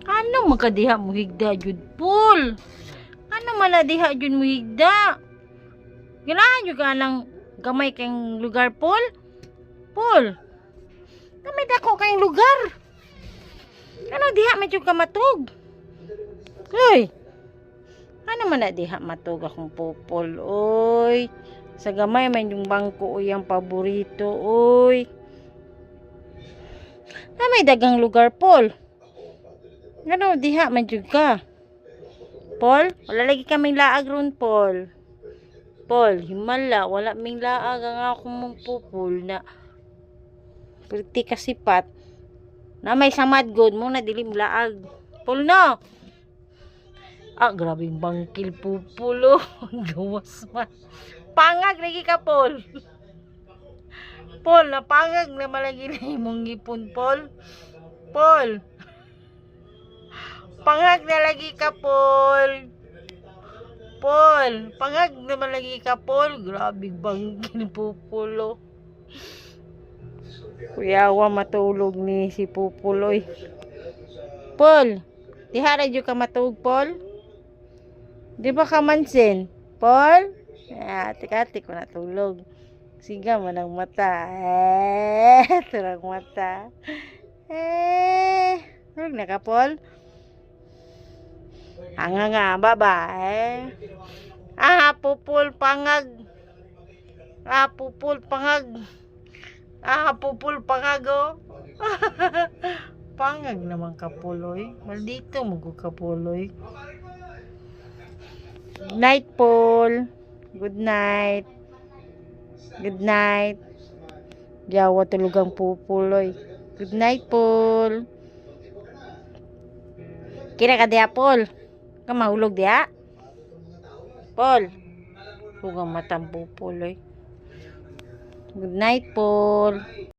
Ano makadiha mo higda jud Paul? Ano man na diha jud mo higda? Ganahan jud ka ng gamay kayong lugar Paul? Paul, gamay dako kayong lugar. Ano diha medyo ka matug? Hoy, ano man na diha matug akong Pupol, oy. Sa gamay man yung bangko oy ang paborito, oy. Na may dagang lugar, Paul. Ano diha medyo ka? Paul, wala lagi kaming laag ron, Paul. Paul, himala, wala ming laag ang akong mong Pupol na pwede kasipat. Na may samad god mo na dilim laag. Paul no. Ah, grabing bangkil Pupulo. Gawas man. Pangag lagi ka, Paul. Paul, napangag na malagi na imong ngipon, Paul. Paul. Pangag na lagi ka, Paul. Paul, pangag na malagi ka, Paul. Grabing bangkil Pupulo. Kuyawa matulog ni si Pupuloy. Paul, diha ra jud ka matulog, Paul? Di ba ka mansin? Paul? Ah, ati ko natulog. Siga man ang mata. Turang mata. Tulog na ka, Paul? Hanga nga, baba. Pupul, pangag. Pupul, pangag. Pupul, pangag, oh. Pangag naman kapuloy. Maldito mo kapuloy. Good night, Paul. Good night. Good night. Jawa tulugang Pupuloy. Good night, Paul. Kira ka diya, Paul? Ka mahulog diya? Paul. Huwag ang matang Pupuloy. Good night, Paul.